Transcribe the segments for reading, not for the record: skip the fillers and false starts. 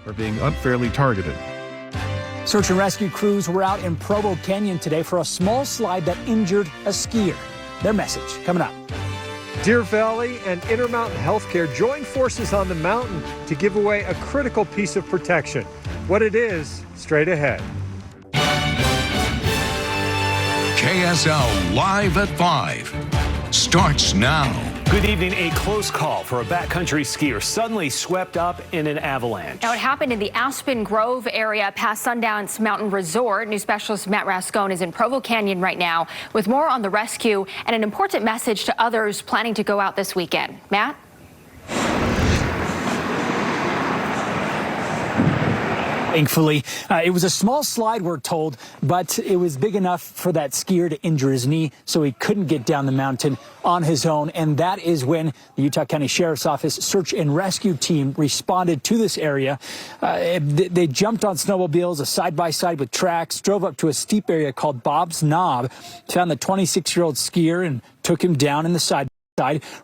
are being unfairly targeted. Search and rescue crews were out in Provo Canyon today for a small slide that injured a skier. Their message coming up. Deer Valley and Intermountain Healthcare joined forces on the mountain to give away a critical piece of protection. What it is, straight ahead. KSL Live at 5 starts now. Good evening. A close call for a backcountry skier suddenly swept up in an avalanche. Now, it happened in the Aspen Grove area past Sundance Mountain Resort. News specialist Matt Rascone is in Provo Canyon right now with more on the rescue and an important message to others planning to go out this weekend. Matt? Thankfully, it was a small slide, we're told, but it was big enough for that skier to injure his knee, so he couldn't get down the mountain on his own. And that is when the Utah County Sheriff's Office search and rescue team responded to this area. They jumped on snowmobiles, a side-by-side with tracks, drove up to a steep area called Bob's Knob, found the 26-year-old skier and took him down in the side.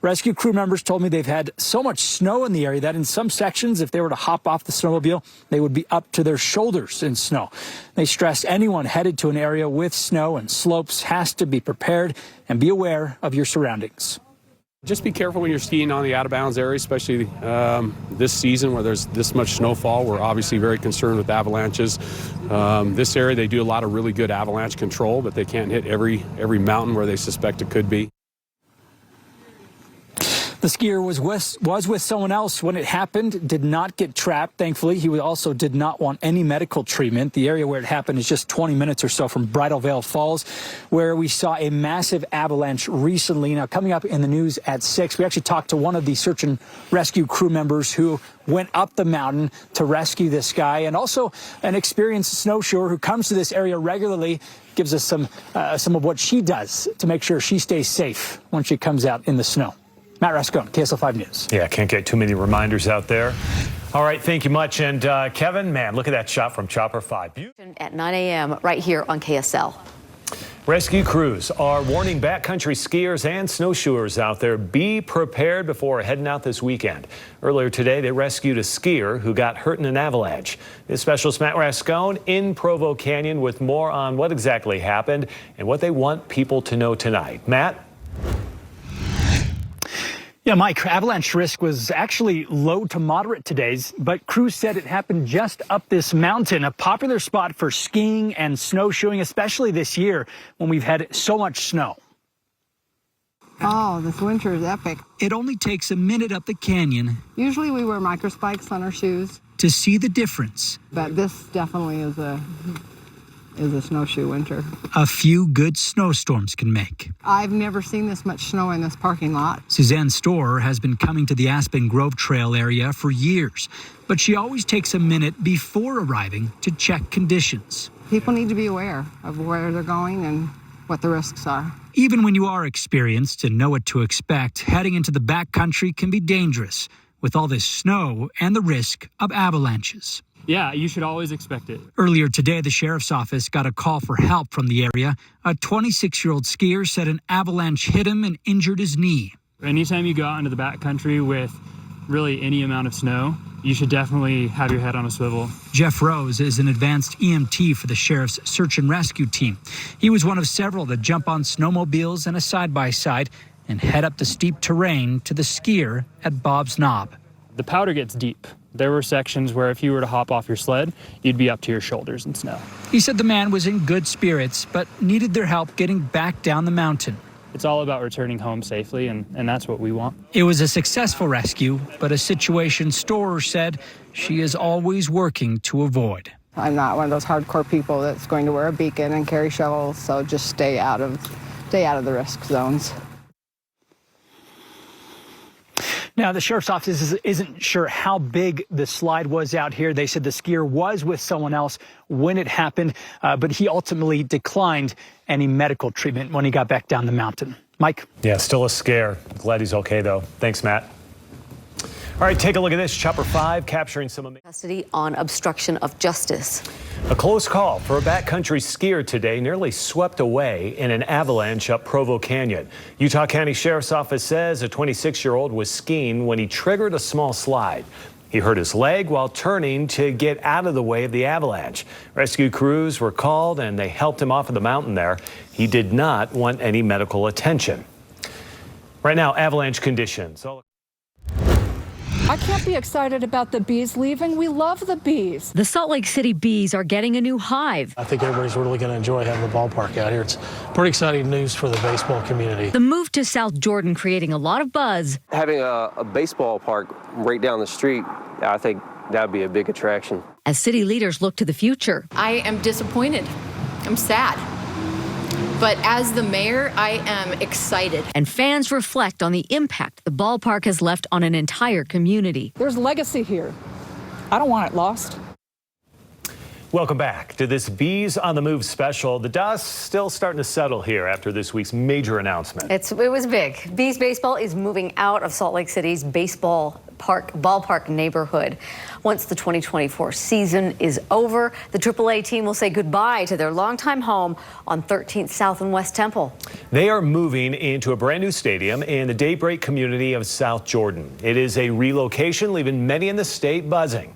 Rescue crew members told me they've had so much snow in the area that in some sections, if they were to hop off the snowmobile, they would be up to their shoulders in snow. They stressed anyone headed to an area with snow and slopes has to be prepared and be aware of your surroundings. Just be careful when you're skiing on the out-of-bounds area, especially this season where there's this much snowfall. We're obviously very concerned with avalanches. This area, they do a lot of really good avalanche control, but they can't hit every mountain where they suspect it could be. The skier was with someone else when it happened, did not get trapped. Thankfully, he also did not want any medical treatment. The area where it happened is just 20 minutes or so from Bridal Veil Falls, where we saw a massive avalanche recently. Now, coming up in the news at 6, we actually talked to one of the search and rescue crew members who went up the mountain to rescue this guy, and also an experienced snowshoer who comes to this area regularly, gives us some of what she does to make sure she stays safe when she comes out in the snow. Matt Rascone, KSL-5 News. Yeah, can't get too many reminders out there. All right, thank you much. And Kevin, man, look at that shot from Chopper 5. At 9 a.m. right here on KSL. Rescue crews are warning backcountry skiers and snowshoers out there, be prepared before heading out this weekend. Earlier today, they rescued a skier who got hurt in an avalanche. This specialist Matt Rascone in Provo Canyon with more on what exactly happened and what they want people to know tonight. Matt? Yeah, Mike, avalanche risk was actually low to moderate today, but crews said it happened just up this mountain, a popular spot for skiing and snowshoeing, especially this year when we've had so much snow. Oh, this winter is epic. It only takes a minute up the canyon. Usually we wear micro spikes on our shoes to see the difference. But this definitely is a snowshoe winter. A few good snowstorms can make. I've never seen this much snow in this parking lot. Suzanne Storer has been coming to the Aspen Grove Trail area for years, but she always takes a minute before arriving to check conditions. People need to be aware of where they're going and what the risks are. Even when you are experienced and know what to expect, heading into the backcountry can be dangerous with all this snow and the risk of avalanches. Yeah, you should always expect it. Earlier today, the sheriff's office got a call for help from the area. A 26-year-old skier said an avalanche hit him and injured his knee. Anytime you go out into the backcountry with really any amount of snow, you should definitely have your head on a swivel. Jeff Rose is an advanced EMT for the sheriff's search and rescue team. He was one of several that jump on snowmobiles and a side-by-side and head up the steep terrain to the skier at Bob's Knob. The powder gets deep. There were sections where if you were to hop off your sled, you'd be up to your shoulders in snow. He said the man was in good spirits, but needed their help getting back down the mountain. It's all about returning home safely, and that's what we want. It was a successful rescue, but a situation Storer said she is always working to avoid. I'm not one of those hardcore people that's going to wear a beacon and carry shovels, so just stay out of the risk zones. Now, the sheriff's office isn't sure how big the slide was out here. They said the skier was with someone else when it happened, but he ultimately declined any medical treatment when he got back down the mountain. Mike? Yeah, still a scare. Glad he's okay, though. Thanks, Matt. All right, take a look at this. Chopper 5 capturing some custody on obstruction of justice. A close call for a backcountry skier today, nearly swept away in an avalanche up Provo Canyon. Utah County Sheriff's Office says a 26-year-old was skiing when he triggered a small slide. He hurt his leg while turning to get out of the way of the avalanche. Rescue crews were called and they helped him off of the mountain there. He did not want any medical attention. Right now, avalanche conditions. I can't be excited about the bees leaving. We love the bees. The Salt Lake City bees are getting a new hive. I think everybody's really going to enjoy having the ballpark out here. It's pretty exciting news for the baseball community. The move to South Jordan creating a lot of buzz. Having a baseball park right down the street, I think that would be a big attraction. As city leaders look to the future. I am disappointed. I'm sad. But as the mayor, I am excited. And fans reflect on the impact the ballpark has left on an entire community. There's legacy here. I don't want it lost. Welcome back to this Bees on the Move special. The dust still starting to settle here after this week's major announcement. It was big. Bees baseball is moving out of Salt Lake City's ballpark neighborhood. Once the 2024 season is over, the AAA team will say goodbye to their longtime home on 13th South and West Temple. They are moving into a brand new stadium in the Daybreak community of South Jordan. It is a relocation, leaving many in the state buzzing.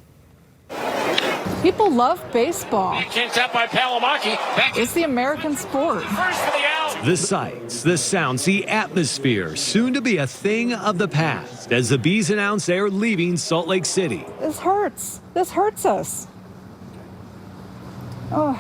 People love baseball. Changed out by Palomaki. It's the American sport. First for the out. The sights, the sounds, the atmosphere, soon to be a thing of the past as the Bees announce they are leaving Salt Lake City. This hurts. This hurts us. Oh,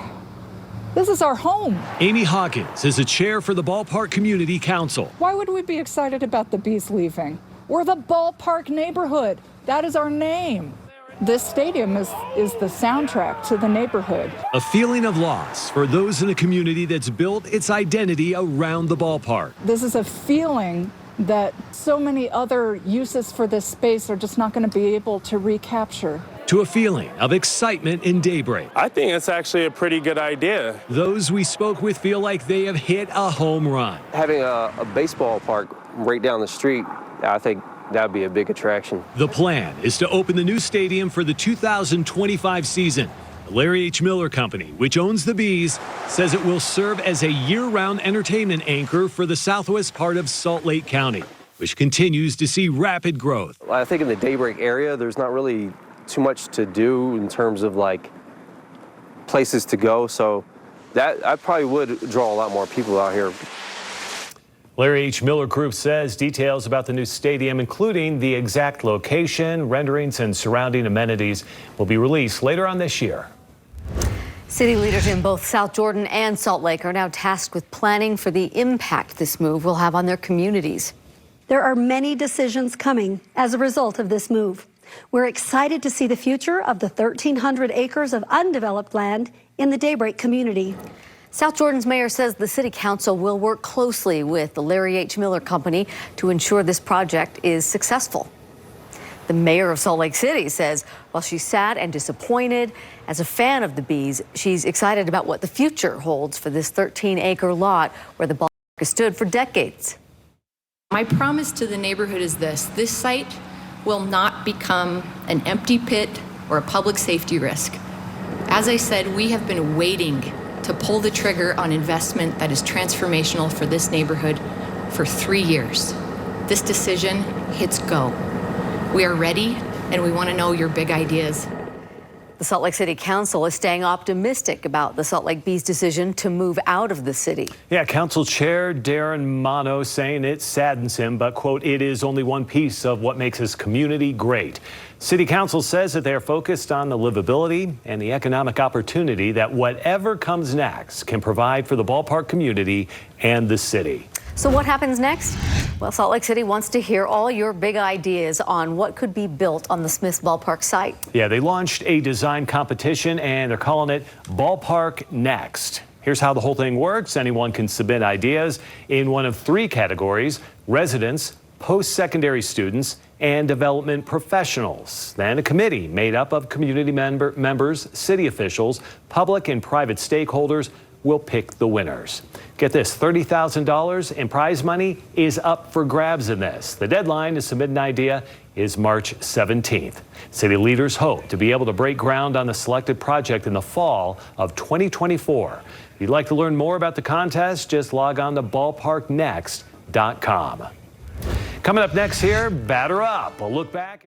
this is our home. Amy Hawkins is a chair for the Ballpark Community Council. Why would we be excited about the Bees leaving? We're the ballpark neighborhood. That is our name. This stadium is the soundtrack to the neighborhood. A feeling of loss for those in a community that's built its identity around the ballpark. This is a feeling that so many other uses for this space are just not going to be able to recapture. To a feeling of excitement in Daybreak. I think it's actually a pretty good idea. Those we spoke with feel like they have hit a home run. Having a baseball park right down the street, I think that would be a big attraction. The plan is to open the new stadium for the 2025 season. The Larry H. Miller Company, which owns the Bees, says it will serve as a year-round entertainment anchor for the southwest part of Salt Lake County, which continues to see rapid growth. I think in the Daybreak area, there's not really too much to do in terms of like places to go. So that I probably would draw a lot more people out here. Larry H. Miller Group says details about the new stadium, including the exact location, renderings, and surrounding amenities, will be released later on this year. City leaders in both South Jordan and Salt Lake are now tasked with planning for the impact this move will have on their communities. There are many decisions coming as a result of this move. We're excited to see the future of the 1,300 acres of undeveloped land in the Daybreak community. South Jordan's mayor says the city council will work closely with the Larry H. Miller Company to ensure this project is successful. The mayor of Salt Lake City says while she's sad and disappointed, as a fan of the Bees, she's excited about what the future holds for this 13-acre lot where the ballpark has stood for decades. My promise to the neighborhood is this site will not become an empty pit or a public safety risk. As I said, we have been waiting to pull the trigger on investment that is transformational for this neighborhood for 3 years. This decision hits go. We are ready, and we want to know your big ideas. The Salt Lake City Council is staying optimistic about the Salt Lake Bees' decision to move out of the city. Yeah, Council Chair Darren Mono saying it saddens him, but, quote, it is only one piece of what makes this community great. City Council says that they are focused on the livability and the economic opportunity that whatever comes next can provide for the ballpark community and the city. So what happens next? Well, Salt Lake City wants to hear all your big ideas on what could be built on the Smiths Ballpark site. Yeah, they launched a design competition and they're calling it Ballpark Next. Here's how the whole thing works. Anyone can submit ideas in one of 3 categories: residents, post-secondary students, and development professionals. Then a committee made up of community members, city officials, public and private stakeholders will pick the winners. Get this, $30,000 in prize money is up for grabs in this. The deadline to submit an idea is March 17th. City leaders hope to be able to break ground on the selected project in the fall of 2024. If you'd like to learn more about the contest, just log on to ballparknext.com. Coming up next here, Batter Up. A look back.